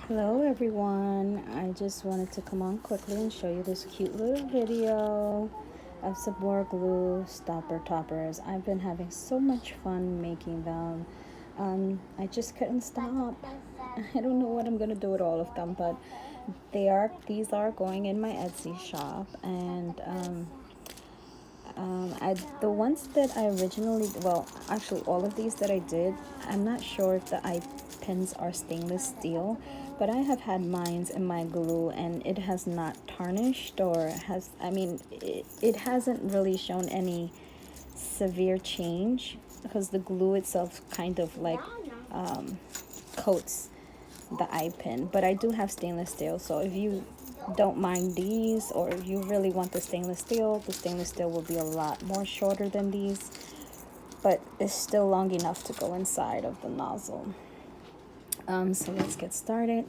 Hello everyone, I just wanted to come on quickly and show you this cute little video of some more glue stopper toppers. I've been having so much fun making them. I just couldn't stop. I don't know what I'm gonna do with all of them, but these are going in my Etsy shop, and the ones that I originally, well, actually all of these that I did, I'm not sure if the eye pins are stainless steel, but I have had mines in my glue and it has not tarnished, or it hasn't really shown any severe change, because the glue itself kind of like coats the eye pin. But I do have stainless steel, so if you don't mind these, or if you really want the stainless steel will be a lot more shorter than these, but it's still long enough to go inside of the nozzle. So let's get started.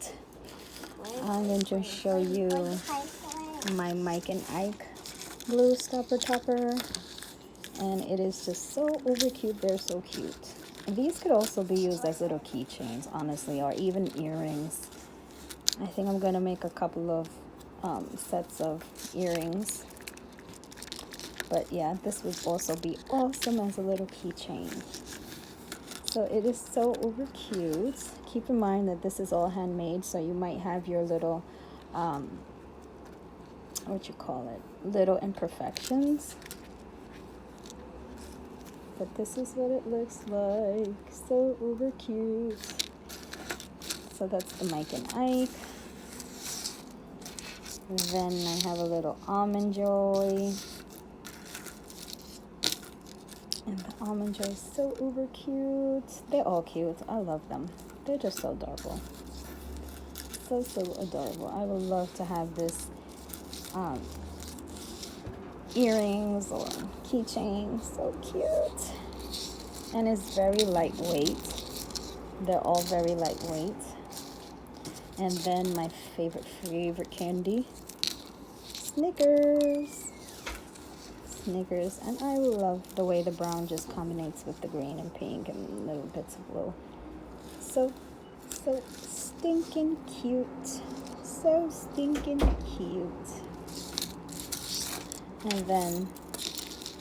I'm going to show you my Mike and Ike glue stopper topper, and it is just so over cute. They're so cute. And these could also be used as little keychains, honestly, or even earrings. I think I'm gonna make a couple of sets of earrings, but yeah, this would also be awesome as a little keychain. So it is so over cute. Keep in mind that this is all handmade, so you might have your little little imperfections, but this is what it looks like. So over cute. So that's the Mike and Ike. Then I have a little Almond Joy, and the Almond Joy is so uber cute. They're all cute. I love them. They're just so adorable. So adorable. I would love to have this earrings or keychains. So cute. And it's very lightweight. They're all very lightweight. And then my favorite candy, Snickers. And I love the way the brown just combinates with the green and pink and little bits of blue. So stinking cute. So stinking cute. And then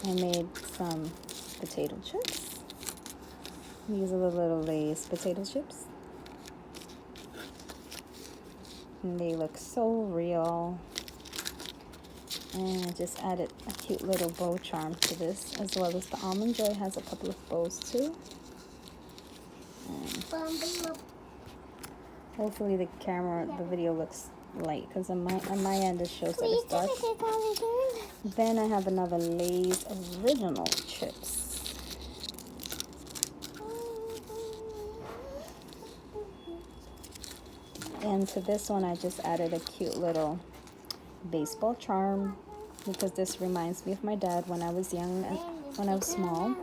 I made some potato chips. These are the little Lay's potato chips. And they look so real. And I just added a cute little bow charm to this, as well as the Almond Joy has a couple of bows too. And hopefully the video looks light, because on my end it shows that it's dark. Then I have another Lay's original chips. And to this one I just added a cute little baseball charm, because this reminds me of my dad when I was young and when I was small.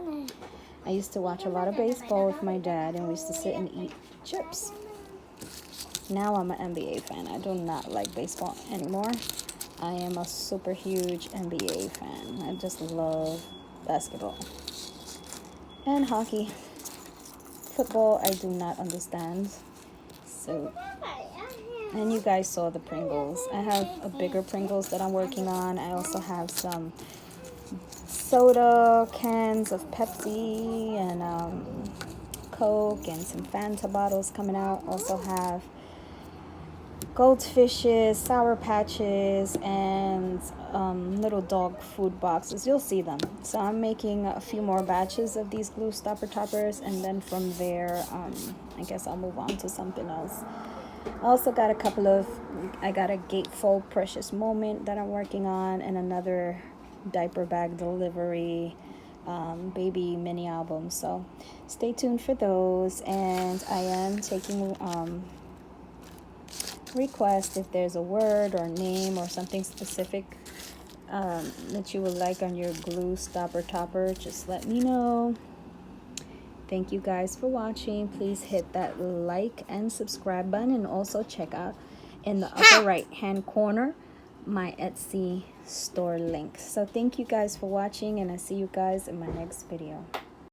I used to watch a lot of baseball with my dad, and we used to sit and eat chips. Now I'm an NBA fan. I do not like baseball anymore. I am a super huge NBA fan. I just love basketball and hockey. Football I do not understand. So, and you guys saw the Pringles. I have a bigger Pringles that I'm working on. I also have some soda cans of Pepsi and Coke, and some Fanta bottles coming out. Also have goldfishes, Sour Patches, and little dog food boxes. You'll see them. So I'm making a few more batches of these glue stopper toppers, and then from there I guess I'll move on to something else. I also got I got a gatefold Precious Moment that I'm working on, and another diaper bag delivery baby mini album. So stay tuned for those. And I am taking request if there's a word or name or something specific that you would like on your glue stopper topper. Just let me know. Thank you guys for watching. Please hit that like and subscribe button, and also check out in the upper right hand corner my Etsy store link. So thank you guys for watching, and I see you guys in my next video.